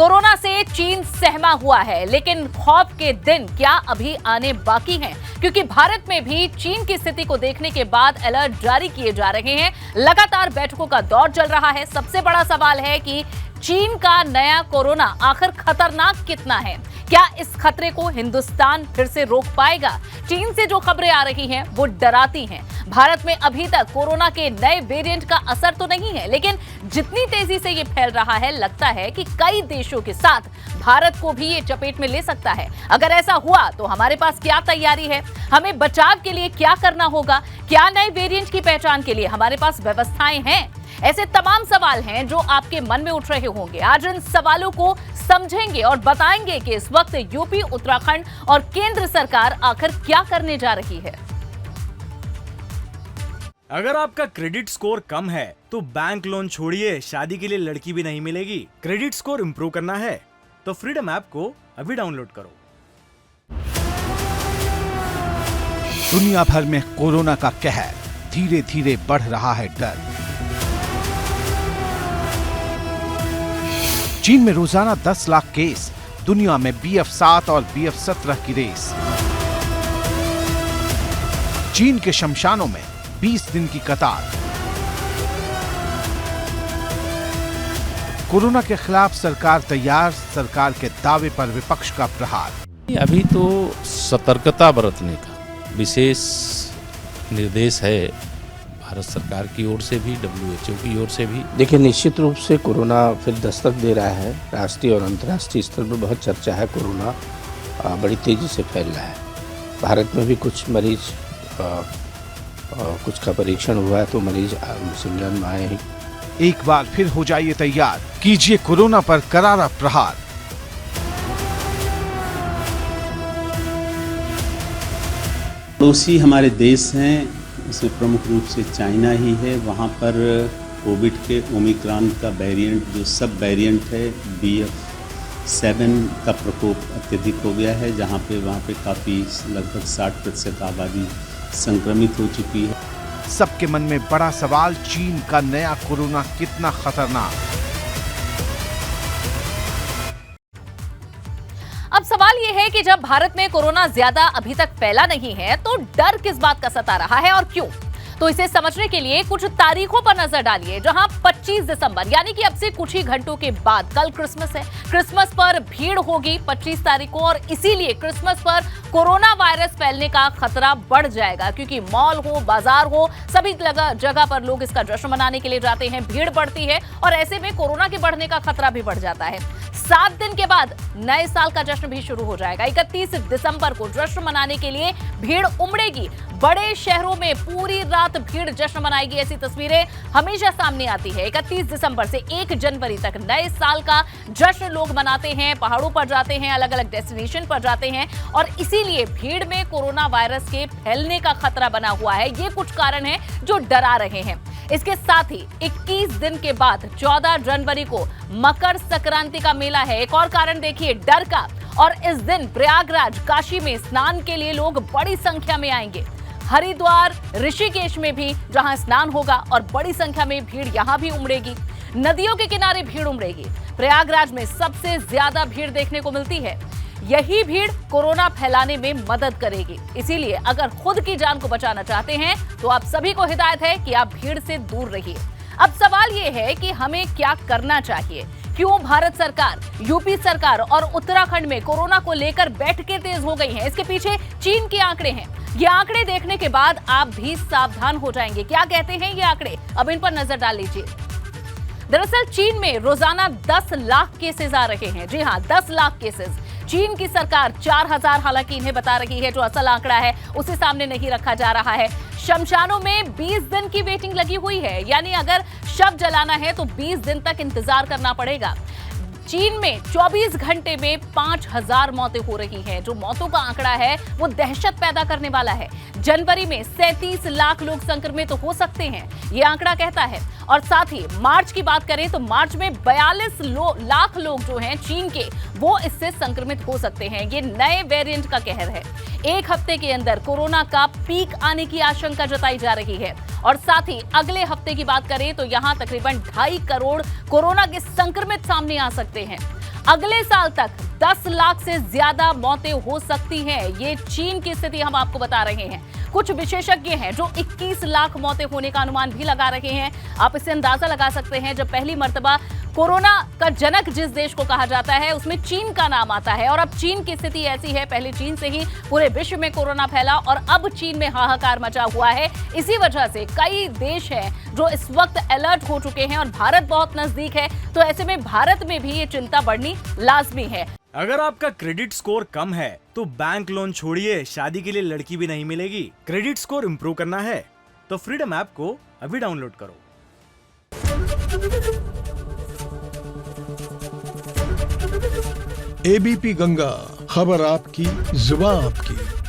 Corona से चीन सहमा हुआ है, लेकिन खौफ के दिन क्या अभी आने बाकी हैं? क्योंकि भारत में भी चीन की स्थिति को देखने के बाद अलर्ट जारी किए जा रहे हैं। लगातार बैठकों का दौर चल रहा है। सबसे बड़ा सवाल है कि चीन का नया कोरोना आखिर खतरनाक कितना है? क्या इस खतरे को हिंदुस्तान फिर से रोक पाएगा? चीन से जो खबरें आ रही हैं वो डराती हैं। भारत में अभी तक कोरोना के नए वेरिएंट का असर तो नहीं है, लेकिन जितनी तेजी से ये फैल रहा है, लगता है कि कई देशों के साथ भारत को भी ये चपेट में ले सकता है। अगर ऐसा हुआ तो हमारे पास क्या तैयारी है? हमें बचाव के लिए क्या करना होगा? क्या नए वेरिएंट की पहचान के लिए हमारे पास व्यवस्थाएं हैं? ऐसे तमाम सवाल हैं जो आपके मन में उठ रहे होंगे। आज इन सवालों को समझेंगे और बताएंगे कि इस वक्त यूपी, उत्तराखंड और केंद्र सरकार आखिर क्या करने जा रही है। अगर आपका क्रेडिट स्कोर कम है तो बैंक लोन छोड़िए, शादी के लिए लड़की भी नहीं मिलेगी। क्रेडिट स्कोर इंप्रूव करना है तो फ्रीडम ऐप को अभी डाउनलोड करो। दुनिया भर में कोरोना का कहर, धीरे धीरे बढ़ रहा है डर। चीन में रोजाना 10 लाख केस, दुनिया में BF7 और BF17 की रेस। चीन के शमशानों में 20 दिन की कतार। कोरोना के खिलाफ सरकार तैयार, सरकार के दावे पर विपक्ष का प्रहार। अभी तो सतर्कता बरतने का विशेष निर्देश है भारत सरकार की ओर से भी, WHO की ओर से भी। देखिए, निश्चित रूप से कोरोना फिर दस्तक दे रहा है। राष्ट्रीय और अंतर्राष्ट्रीय स्तर पर बहुत चर्चा है। कोरोना बड़ी तेजी से फैल रहा है। भारत में भी कुछ मरीज कुछ का परीक्षण हुआ है तो मरीज संज्ञान में आए हैं। एक बार फिर हो जाइए तैयार, कीजिए कोरोना पर करारा प्रहार। पड़ोसी हमारे देश हैं, इसमें प्रमुख रूप से चाइना ही है। वहाँ पर कोविड के ओमिक्रॉन का वेरिएंट, जो सब वेरिएंट है, BF7 का प्रकोप अत्यधिक हो गया है, जहाँ पे वहाँ पे काफ़ी लगभग 60% आबादी संक्रमित हो चुकी है। सबके मन में बड़ा सवाल, चीन का नया कोरोना कितना खतरनाक? अब सवाल यह है कि जब भारत में कोरोना ज्यादा अभी तक फैला नहीं है तो डर किस बात का सता रहा है और क्यों? तो इसे समझने के लिए कुछ तारीखों पर नजर डालिए। जहां 25 दिसंबर यानी कि अब से कुछ ही घंटों के बाद कल क्रिसमस है। क्रिसमस पर भीड़ होगी 25 तारीख को, और इसीलिए क्रिसमस पर कोरोना वायरस फैलने का खतरा बढ़ जाएगा, क्योंकि मॉल हो, बाजार हो, सभी जगह पर लोग इसका जश्न मनाने के लिए जाते हैं। भीड़ बढ़ती है और ऐसे में कोरोना के बढ़ने का खतरा भी बढ़ जाता है। 7 दिन के बाद नए साल का जश्न भी शुरू हो जाएगा। 31 दिसंबर को जश्न मनाने के लिए भीड़ उमड़ेगी। बड़े शहरों में पूरी रात भीड़ जश्न मनाएगी। ऐसी तस्वीरें हमेशा सामने आती है। 31 दिसंबर से 1 जनवरी तक नए साल का जश्न लोग मनाते हैं, पहाड़ों पर जाते हैं, अलग अलग डेस्टिनेशन पर जाते हैं, और इसीलिए भीड़ में कोरोना वायरस के फैलने का खतरा बना हुआ है। ये कुछ कारण हैं जो डरा रहे हैं। इसके साथ ही 21 दिन के बाद 14 जनवरी को मकर संक्रांति का मेला है। एक और कारण देखिए डर का, और इस दिन प्रयागराज, काशी में स्नान के लिए लोग बड़ी संख्या में आएंगे। हरिद्वार, ऋषिकेश में भी जहां स्नान होगा और बड़ी संख्या में भीड़ यहां भी उमड़ेगी। नदियों के किनारे भीड़ उमड़ेगी। प्रयागराज में सबसे ज्यादा भीड़ देखने को मिलती है। यही भीड़ कोरोना फैलाने में मदद करेगी। इसीलिए अगर खुद की जान को बचाना चाहते हैं तो आप सभी को हिदायत है कि आप भीड़ से दूर रहिए। अब सवाल ये है कि हमें क्या करना चाहिए? क्यों भारत सरकार, यूपी सरकार और उत्तराखंड में कोरोना को लेकर बैठकें तेज हो गई हैं? इसके पीछे चीन के आंकड़े हैं। ये आंकड़े देखने के बाद आप भी सावधान हो जाएंगे। क्या कहते हैं ये आंकड़े, अब इन पर नजर डाल लीजिए। दरअसल चीन में रोजाना 10 लाख केसेस आ रहे हैं। जी हां, 10 लाख केसेस। चीन की सरकार 4000 हालांकि इन्हें बता रही है। जो असल आंकड़ा है उसे सामने नहीं रखा जा रहा है। शमशानों में 20 दिन की वेटिंग लगी हुई है, यानी अगर शव जलाना है तो 20 दिन तक इंतजार करना पड़ेगा। चीन में 24 घंटे में 5000 मौतें हो रही हैं। जो मौतों का आंकड़ा है वो दहशत पैदा करने वाला है। जनवरी में 37 लाख लोग संक्रमित हो सकते हैं, ये आंकड़ा कहता है। और साथ ही मार्च की बात करें तो मार्च में 42 लाख लोग जो हैं चीन के, वो इससे संक्रमित हो सकते हैं। ये नए वेरिएंट का कहर है। एक हफ्ते के अंदर कोरोना का पीक आने की आशंका जताई जा रही है। और साथ ही अगले हफ्ते की बात करें तो यहां तकरीबन 2.5 करोड़ कोरोना के संक्रमित सामने आ सकते हैं। अगले साल तक 10 लाख से ज्यादा मौतें हो सकती हैं। ये चीन की स्थिति हम आपको बता रहे हैं। कुछ विशेषज्ञ हैं जो 21 लाख मौतें होने का अनुमान भी लगा रहे हैं। आप इससे अंदाजा लगा सकते हैं, जब पहली मर्तबा कोरोना का जनक जिस देश को कहा जाता है उसमें चीन का नाम आता है। और अब चीन की स्थिति ऐसी है, पहले चीन से ही पूरे विश्व में कोरोना फैला और अब चीन में हाहाकार मचा हुआ है। इसी वजह से कई देश हैं जो इस वक्त अलर्ट हो चुके हैं और भारत बहुत नजदीक है। तो ऐसे में भारत में भी ये चिंता बढ़नी लाजमी है। अगर आपका क्रेडिट स्कोर कम है तो बैंक लोन छोड़िए, शादी के लिए लड़की भी नहीं मिलेगी। क्रेडिट स्कोर इम्प्रूव करना है तो फ्रीडम ऐप को अभी डाउनलोड करो। एबीपी गंगा, खबर आपकी, जुबान आपकी।